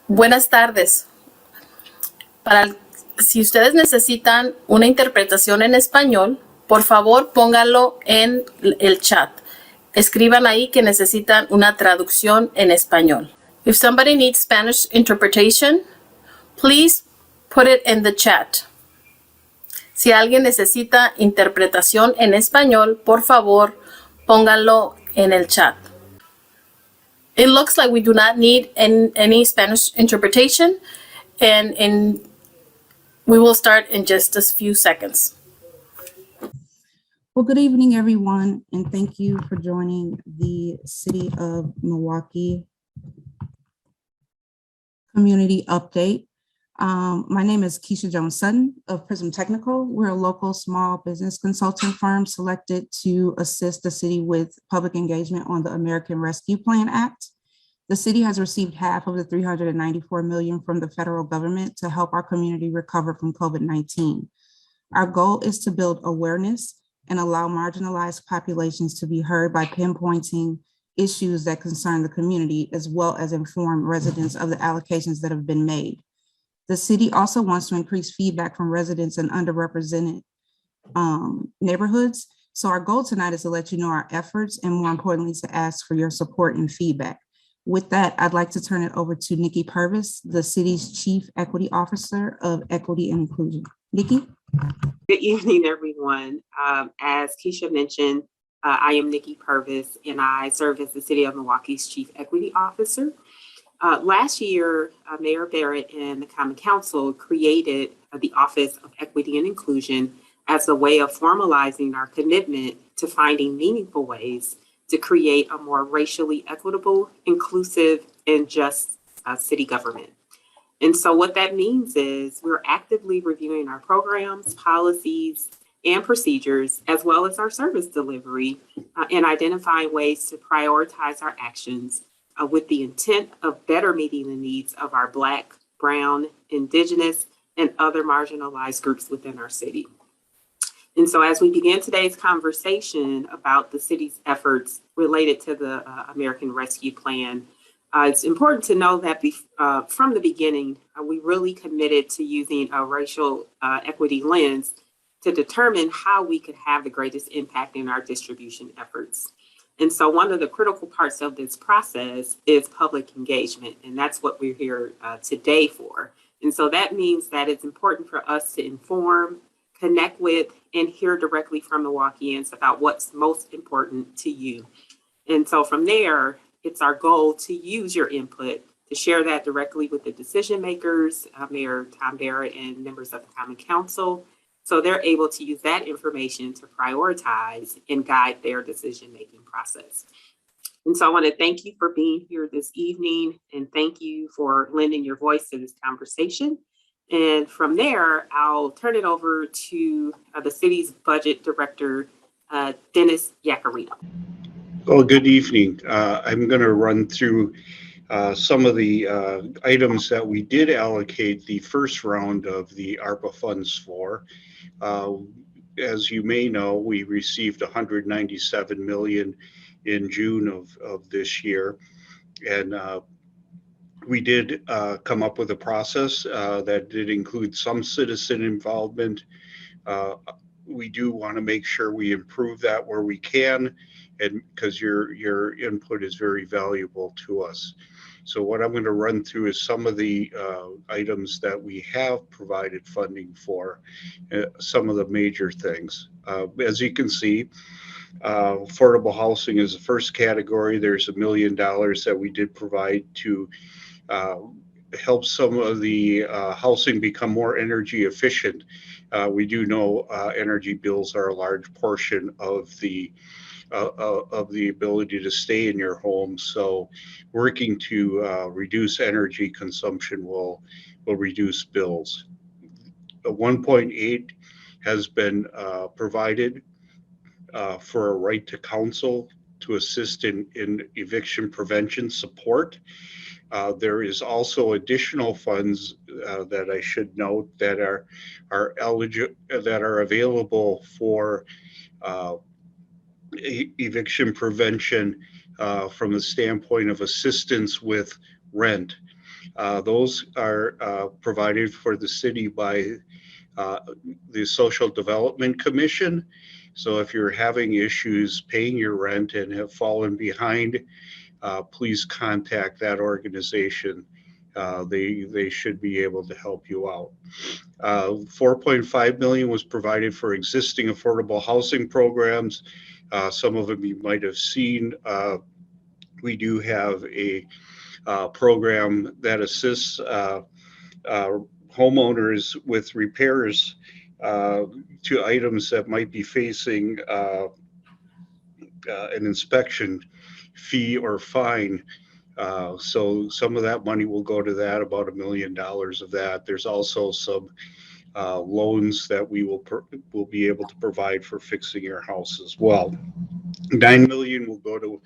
Buenas tardes. Si ustedes necesitan una interpretación en español, por favor pónganlo en el chat. Escriban ahí que necesitan una traducción en español. If somebody needs Spanish interpretation, please put it in the chat. Si alguien necesita interpretación en español, por favor pónganlo en el chat. It looks like we do not need any Spanish interpretation, and we will start in just a few seconds. Well, good evening, everyone, and thank you for joining the City of Milwaukee Community Update. My name is Keisha Jones-Sutton of Prism Technical. We're a local small business consulting firm selected to assist the city with public engagement on the American Rescue Plan Act. The city has received half of the $394 million from the federal government to help our community recover from COVID-19. Our goal is to build awareness and allow marginalized populations to be heard by pinpointing issues that concern the community, as well as inform residents of the allocations that have been made. The city also wants to increase feedback from residents in underrepresented neighborhoods. So our goal tonight is to let you know our efforts and, more importantly, to ask for your support and feedback. With that, I'd like to turn it over to Nikki Purvis, the city's Chief Equity Officer of Equity and Inclusion. Nikki? Good evening, everyone. As Keisha mentioned, I am Nikki Purvis, and I serve as the City of Milwaukee's Chief Equity Officer. Last year, Mayor Barrett and the Common Council created the Office of Equity and Inclusion as a way of formalizing our commitment to finding meaningful ways to create a more racially equitable, inclusive, and just city government. And so what that means is we're actively reviewing our programs, policies, and procedures, as well as our service delivery, and identifying ways to prioritize our actions with the intent of better meeting the needs of our Black, Brown, Indigenous, and other marginalized groups within our city. And so as we begin today's conversation about the city's efforts related to the American Rescue Plan, it's important to know that from the beginning, we really committed to using a racial equity lens to determine how we could have the greatest impact in our distribution efforts. And so one of the critical parts of this process is public engagement, and that's what we're here today for. And so that means that it's important for us to inform, connect with, and hear directly from Milwaukeeans about what's most important to you. And so from there, it's our goal to use your input to share that directly with the decision makers, Mayor Tom Barrett and members of the Common Council, so they're able to use that information to prioritize and guide their decision-making process. And so I want to thank you for being here this evening, and thank you for lending your voice to this conversation. And from there, I'll turn it over to the city's budget director, Dennis Yackerino. Well, good evening. I'm going to run through some of the items that we did allocate the first round of the ARPA funds for. As you may know, we received $197 million in June of this year. And we did come up with a process that did include some citizen involvement. We do want to make sure we improve that where we can, and because your input is very valuable to us. So what I'm going to run through is some of the items that we have provided funding for, some of the major things. As you can see, affordable housing is the first category. There's $1 million that we did provide to help some of the housing become more energy efficient. We do know energy bills are a large portion of the ability to stay in your home. So working to reduce energy consumption will reduce bills. 1.8 has been provided for a right to counsel to assist in eviction prevention support. There is also additional funds that I should note that are eligible, that are available for eviction prevention from the standpoint of assistance with rent. Those are provided for the city by the Social Development Commission. So if you're having issues paying your rent and have fallen behind, please contact that organization. They should be able to help you out. 4.5 million was provided for existing affordable housing programs. Some of them you might have seen. We do have a program that assists homeowners with repairs to items that might be facing an inspection fee or fine. So some of that money will go to that, about $1 million of that. There's also some loans that we will be able to provide for fixing your house as well. 9 million will go to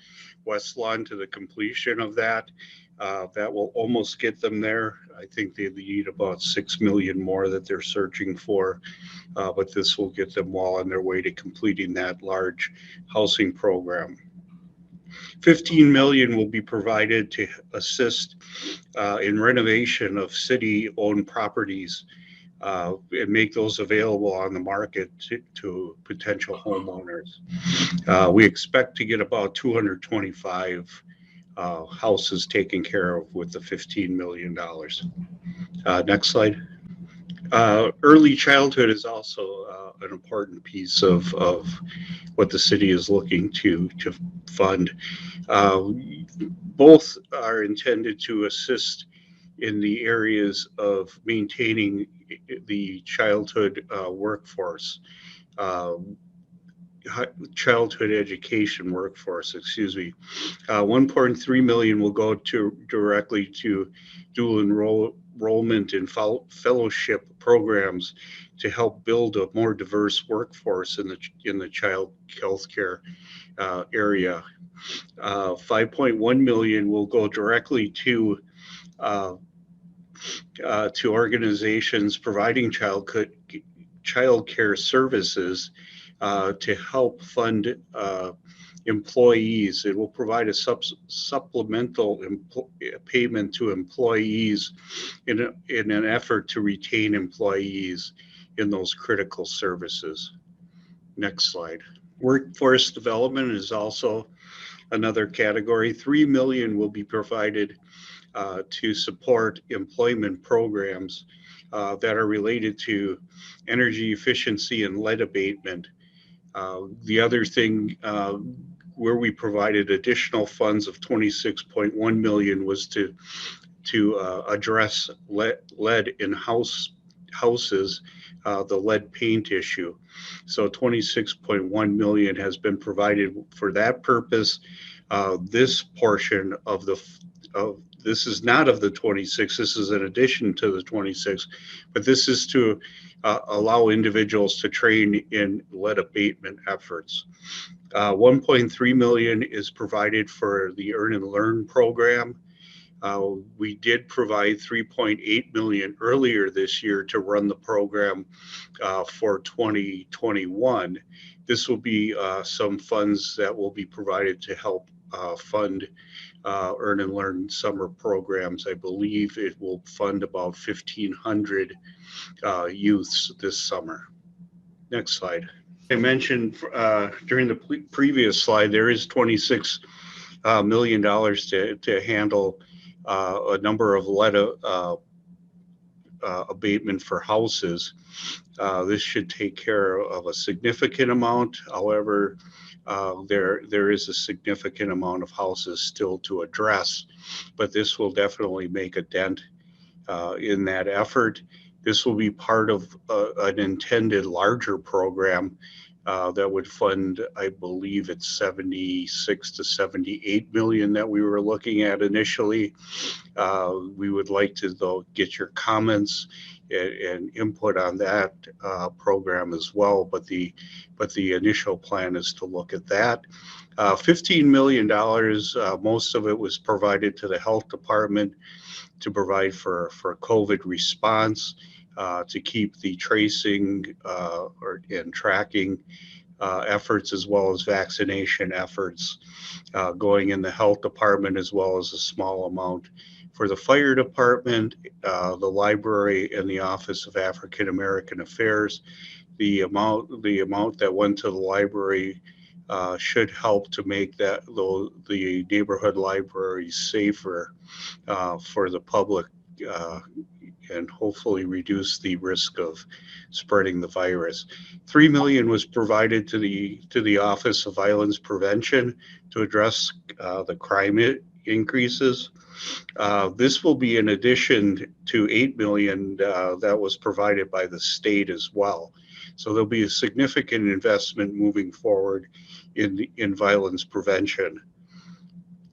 West Lawn to the completion of that. That will almost get them there. I think they need about 6 million more that they're searching for, but this will get them well on their way to completing that large housing program. 15 million will be provided to assist in renovation of city-owned properties and make those available on the market to potential homeowners. We expect to get about 225 houses taken care of with the $15 million. Next slide. Early childhood is also an important piece of what the city is looking to fund. Both are intended to assist in the areas of maintaining the childhood workforce, childhood education workforce, excuse me. 1.3 million will go directly to dual enrollment and fellowship programs to help build a more diverse workforce in the child healthcare area. 5.1 million will go directly to organizations providing child care services to help fund employees. It will provide a supplemental payment to employees in an effort to retain employees in those critical services. Next slide. Workforce development is also another category. 3 million will be provided to support employment programs that are related to energy efficiency and lead abatement. The other thing where we provided additional funds of 26.1 million was to address lead in houses, the lead paint issue. So 26.1 million has been provided for that purpose. This portion of this is not of the 26, this is in addition to the 26, but this is to allow individuals to train in lead abatement efforts. 1.3 million is provided for the Earn and Learn program. We did provide 3.8 million earlier this year to run the program for 2021. This will be some funds that will be provided to help fund Earn and Learn summer programs. I believe it will fund about 1,500 youths this summer. Next slide. I mentioned during the previous slide, there is $26 million to handle a number of lead abatement for houses. This should take care of a significant amount. However, there is a significant amount of houses still to address, but this will definitely make a dent in that effort. This will be part of an intended larger program that would fund, I believe it's 76 to 78 million that we were looking at initially. We would like to, though, get your comments and input on that program as well. But the initial plan is to look at that. $15 million, most of it was provided to the health department to provide for COVID response, to keep the tracing and tracking efforts as well as vaccination efforts going in the health department, as well as a small amount For the fire department, the library, and the Office of African American Affairs, the amount that went to the library should help to make the neighborhood libraries safer for the public and hopefully reduce the risk of spreading the virus. $3 million was provided to the Office of Violence Prevention to address the crime increases. This will be in addition to $8 million that was provided by the state as well. So there'll be a significant investment moving forward in violence prevention.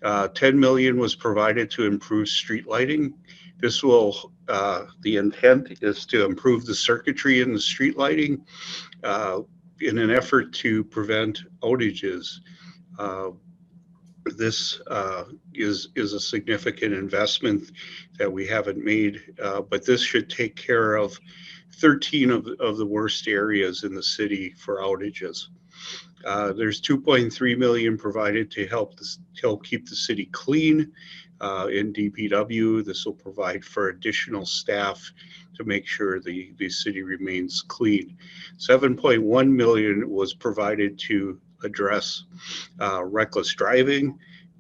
$10 million was provided to improve street lighting. This will, the intent is to improve the circuitry in the street lighting in an effort to prevent outages. This is a significant investment that we haven't made, but this should take care of 13 of the worst areas in the city for outages. There's $2.3 million provided to help keep the city clean in DPW. This will provide for additional staff to make sure the city remains clean. $7.1 million was provided to address reckless driving.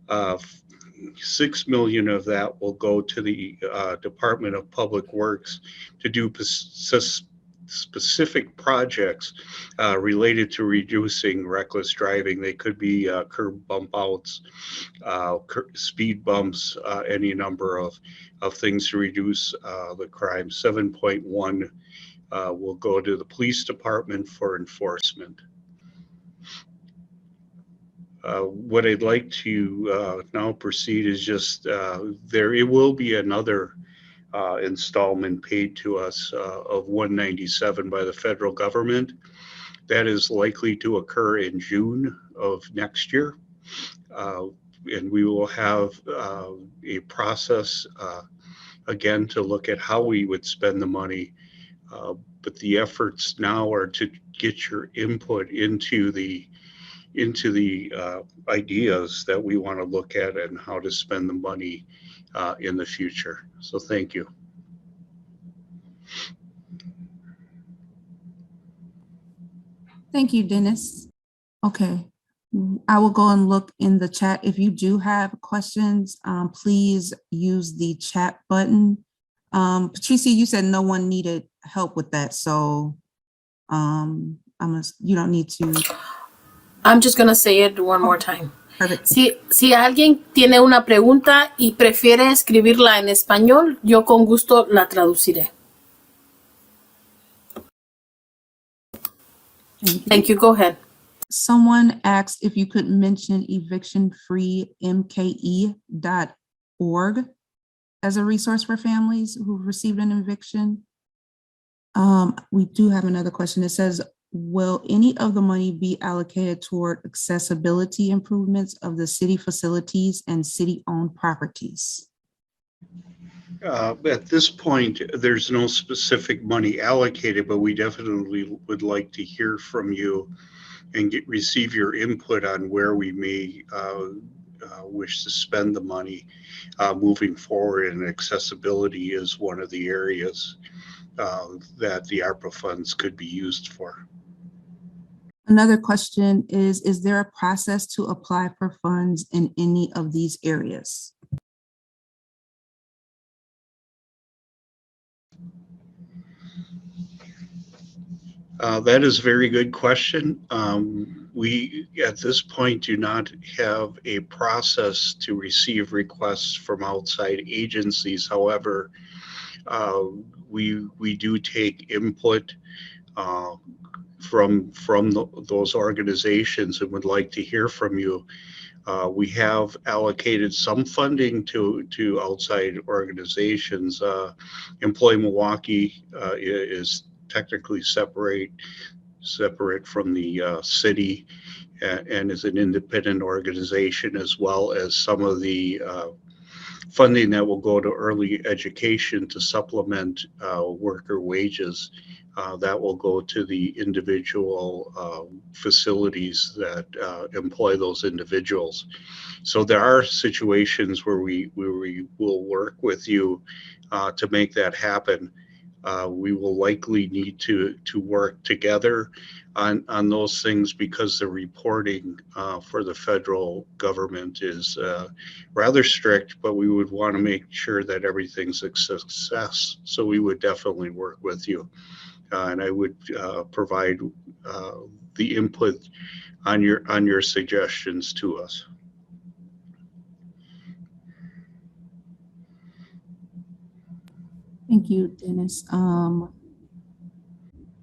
$6 million of that will go to the Department of Public Works to do specific projects related to reducing reckless driving. They could be curb bump outs, speed bumps, any number of things to reduce the crime. 7.1 will go to the police department for enforcement. What I'd like to now proceed is just it will be another installment paid to us of $197 by the federal government. That is likely to occur in June of next year. And we will have a process again to look at how we would spend the money. But the efforts now are to get your input into the ideas that we want to look at and how to spend the money in the future. So thank you. Thank you, Dennis. Okay, I will go and look in the chat. If you do have questions, please use the chat button. Patricia, you said no one needed help with that, so you don't need to. I'm just going to say it one more time. Perfect. Si alguien tiene una pregunta y prefiere escribirla en español, yo con gusto la traduciré. Thank you. Go ahead. Someone asked if you could mention evictionfreemke.org as a resource for families who received an eviction. We do have another question. It says, will any of the money be allocated toward accessibility improvements of the city facilities and city-owned properties? At this point, there's no specific money allocated, but we definitely would like to hear from you and receive your input on where we may wish to spend the money moving forward. And accessibility is one of the areas that the ARPA funds could be used for. Another question is there a process to apply for funds in any of these areas? That is a very good question. We, at this point, do not have a process to receive requests from outside agencies. However, we do take input from those organizations and would like to hear from you. We have allocated some funding to outside organizations. Employ Milwaukee is technically separate from the city and is an independent organization, as well as some of the funding that will go to early education to supplement worker wages. That will go to the individual facilities that employ those individuals. So there are situations where we will work with you to make that happen. We will likely need to work together on those things because the reporting for the federal government is rather strict, but we would want to make sure that everything's a success. So we would definitely work with you. And I would provide the input on your suggestions to us. Thank you, Dennis.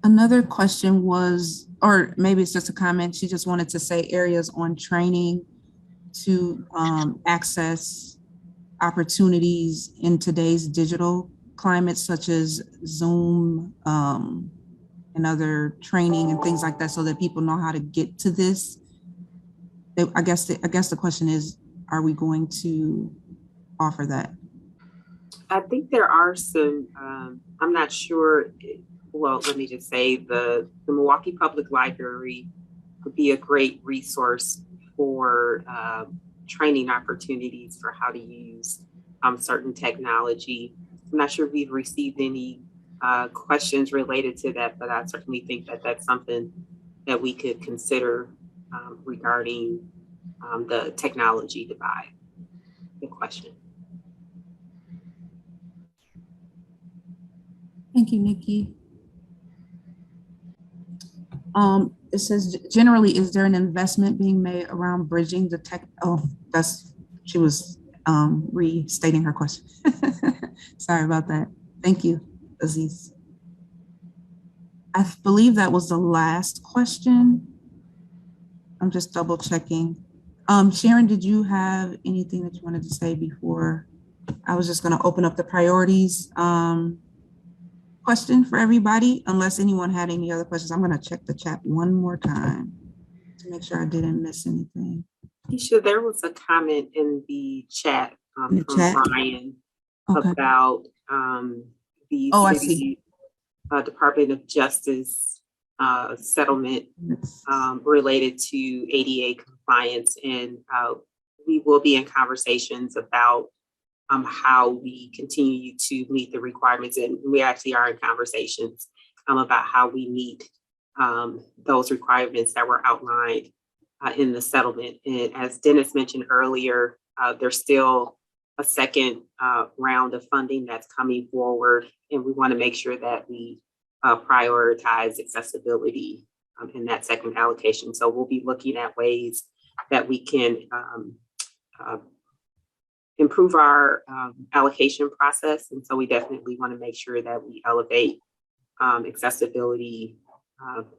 Another question was, or maybe it's just a comment, she just wanted to say areas on training to access opportunities in today's digital climate, such as Zoom and other training and things like that, so that people know how to get to this. I guess the question is, are we going to offer that? I think there are some, I'm not sure, well, let me just say the Milwaukee Public Library would be a great resource for training opportunities for how to use certain technology. I'm not sure if we've received any questions related to that, but I certainly think that that's something that we could consider regarding the technology divide. Good question. Thank you, Nikki. It says, generally, is there an investment being made around bridging the tech? Oh, she was restating her question. Sorry about that. Thank you, Aziz. I believe that was the last question. I'm just double checking. Sharon, did you have anything that you wanted to say before? I was just going to open up the priorities question for everybody, unless anyone had any other questions. I'm going to check the chat one more time to make sure I didn't miss anything. Keisha, there was a comment in the chat from Brian about the city Department of Justice settlement related to ADA compliance, and we will be in conversations about how we continue to meet the requirements, and we actually are in conversations about how we meet those requirements that were outlined in the settlement. And as Dennis mentioned earlier, there's still a second round of funding that's coming forward, and we want to make sure that we prioritize accessibility in that second allocation. So we'll be looking at ways that we can improve our allocation process. And so we definitely want to make sure that we elevate accessibility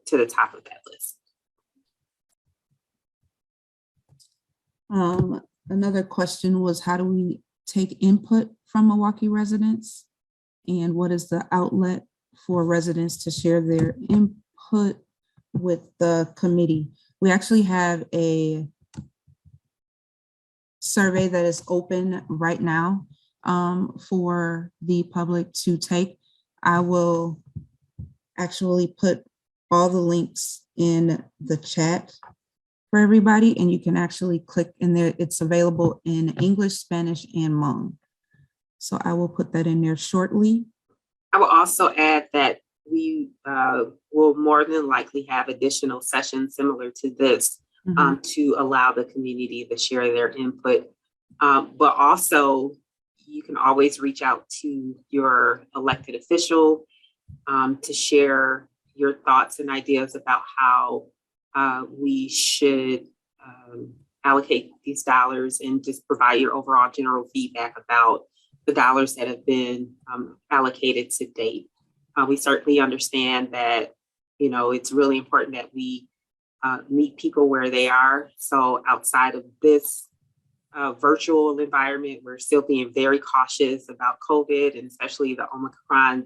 to the top of that list. Another question was, how do we take input from Milwaukee residents? And what is the outlet for residents to share their input with the committee? We actually have a survey that is open right now for the public to take. I will actually put all the links in the chat for everybody, and you can actually click in there. It's available in English, Spanish, and Hmong. So I will put that in there shortly. I will also add that we will more than likely have additional sessions similar to this to allow the community to share their input. But also, you can always reach out to your elected official to share your thoughts and ideas about how we should allocate these dollars, and just provide your overall general feedback about the dollars that have been allocated to date. We certainly understand that, you know, it's really important that we meet people where they are. So outside of this virtual environment, we're still being very cautious about COVID, and especially the Omicron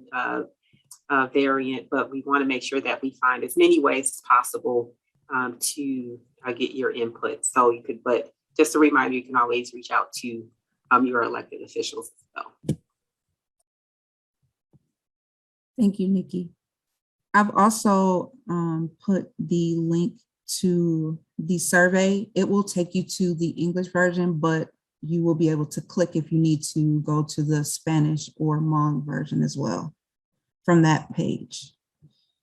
variant, but we want to make sure that we find as many ways as possible to get your input. So you could, but just a reminder, you can always reach out to your elected officials as well. Thank you, Nikki. I've also put the link to the survey. It will take you to the English version, but you will be able to click if you need to go to the Spanish or Hmong version as well from that page.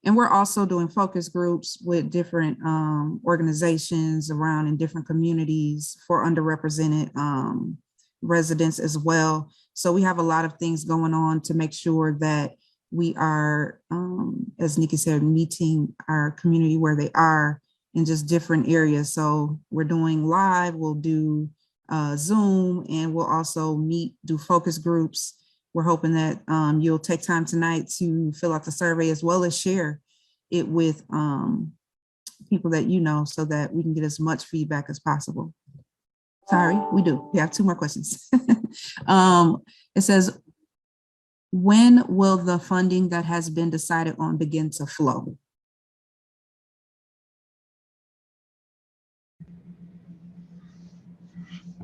And we're also doing focus groups with different organizations around in different communities for underrepresented residents as well. So we have a lot of things going on to make sure that we are, as Nikki said, meeting our community where they are in just different areas. So we're doing live, we'll do Zoom, and we'll also do focus groups. We're hoping that you'll take time tonight to fill out the survey as well as share it with people that you know so that we can get as much feedback as possible. Sorry, we do. We have 2 more questions. It says, when will the funding that has been decided on begin to flow?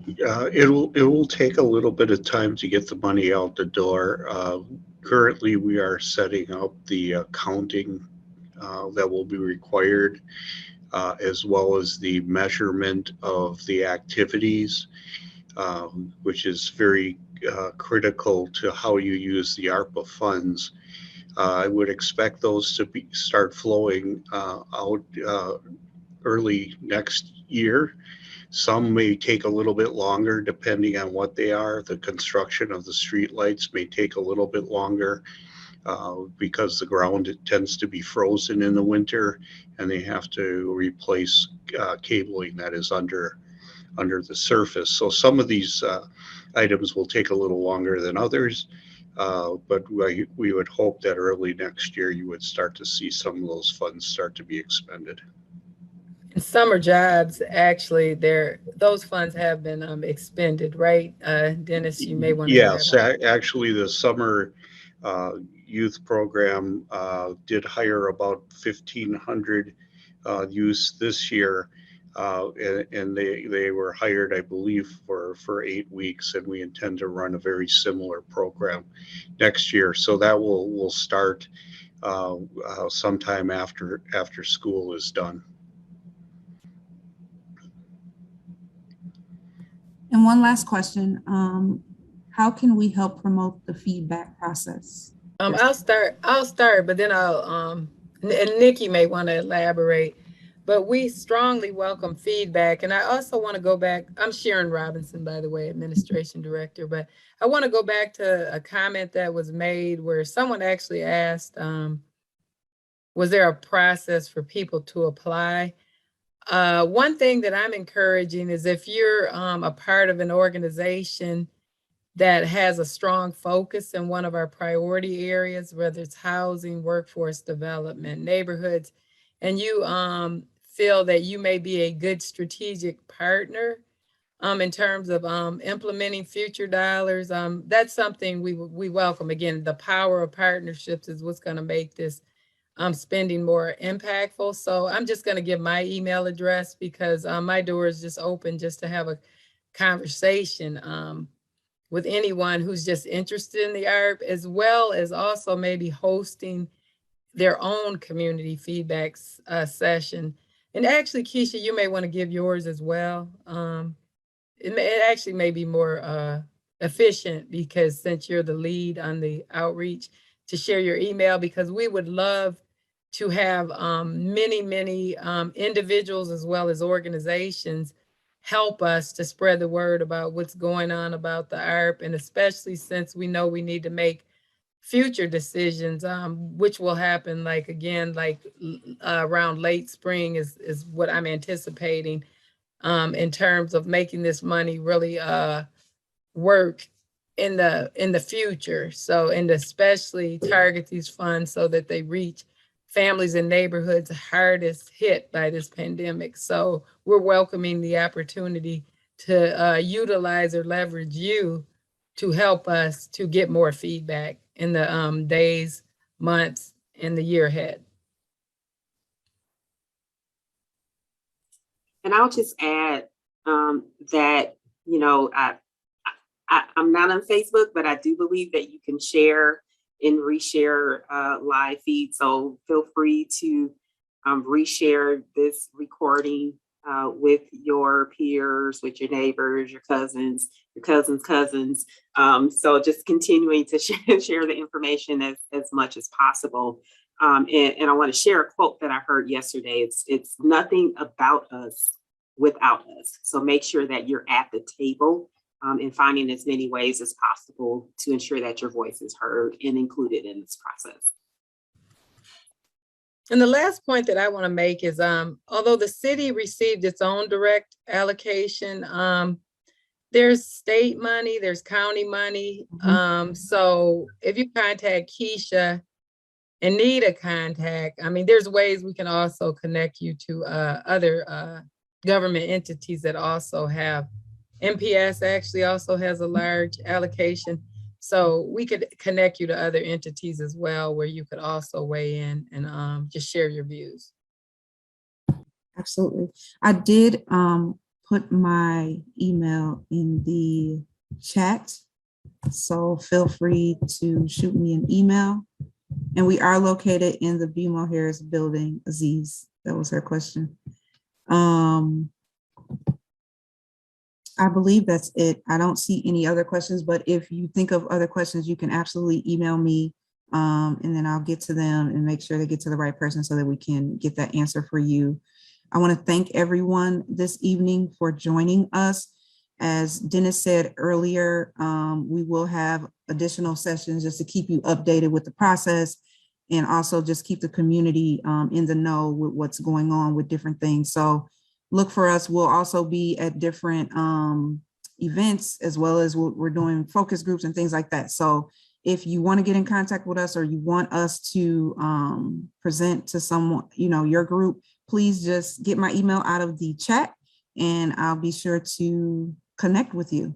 It will take a little bit of time to get the money out the door. Currently, we are setting up the accounting that will be required, as well as the measurement of the activities, which is very critical to how you use the ARPA funds. I would expect those to start flowing out early next year. Some may take a little bit longer depending on what they are. The construction of the street lights may take a little bit longer because the ground tends to be frozen in the winter and they have to replace cabling that is under the surface. So some of these items will take a little longer than others, but we would hope that early next year you would start to see some of those funds start to be expended. And summer jobs, actually, those funds have been expended, right? Dennis, you may want to. Yes, actually, the summer youth program did hire about 1,500 youths this year, and they were hired, I believe, for 8 weeks, and we intend to run a very similar program next year. So that will start sometime after school is done. And one last question, how can we help promote the feedback process? I'll start, but then and Nikki may want to elaborate, but we strongly welcome feedback. And I also want to go back, I'm Sharon Robinson, by the way, Administration Director, but I want to go back to a comment that was made where someone actually asked, was there a process for people to apply? One thing that I'm encouraging is if you're a part of an organization that has a strong focus in one of our priority areas, whether it's housing, workforce development, neighborhoods, and you feel that you may be a good strategic partner in terms of implementing future dollars, that's something we welcome. Again, the power of partnerships is what's going to make this spending more impactful. So I'm just going to give my email address because my door is just open just to have a conversation with anyone who's just interested in the ARP, as well as also maybe hosting their own community feedback session. And actually, Keisha, you may want to give yours as well. It actually may be more efficient because since you're the lead on the outreach, to share your email, because we would love to have many individuals as well as organizations help us to spread the word about what's going on about the ARP, and especially since we know we need to make future decisions, which will happen around late spring is what I'm anticipating in terms of making this money really work in the future. So, and especially target these funds so that they reach families and neighborhoods hardest hit by this pandemic. So we're welcoming the opportunity to utilize or leverage you to help us to get more feedback in the days, months, and the year ahead. And I'll just add that, I'm not on Facebook, but I do believe that you can share and reshare live feed. So feel free to reshare this recording with your peers, with your neighbors, your cousins, cousins. So just continuing to share the information as much as possible. And I want to share a quote that I heard yesterday. It's nothing about us without us. So make sure that you're at the table and finding as many ways as possible to ensure that your voice is heard and included in this process. And the last point that I want to make is, although the city received its own direct allocation, there's state money, there's county money. So if you contact Keisha and need a contact, I mean, there's ways we can also connect you to other government entities that also have. MPS actually also has a large allocation. So we could connect you to other entities as well, where you could also weigh in and just share your views. Absolutely. I did put my email in the chat, so feel free to shoot me an email. And we are located in the BMO Harris building. Aziz, that was her question. I believe that's it. I don't see any other questions, but if you think of other questions, you can absolutely email me and then I'll get to them and make sure they get to the right person so that we can get that answer for you. I want to thank everyone this evening for joining us. As Dennis said earlier, we will have additional sessions just to keep you updated with the process and also just keep the community in the know with what's going on with different things. So look for us. We'll also be at different events as well as we're doing focus groups and things like that. So if you want to get in contact with us or you want us to present to someone, your group, please just get my email out of the chat and I'll be sure to connect with you.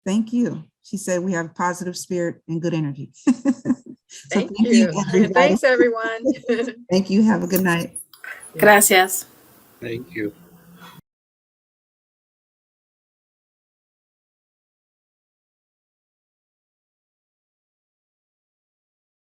Thank you. She said we have positive spirit and good energy. So thank you. everybody. Thanks, everyone. Thank you. Have a good night. Gracias. Thank you.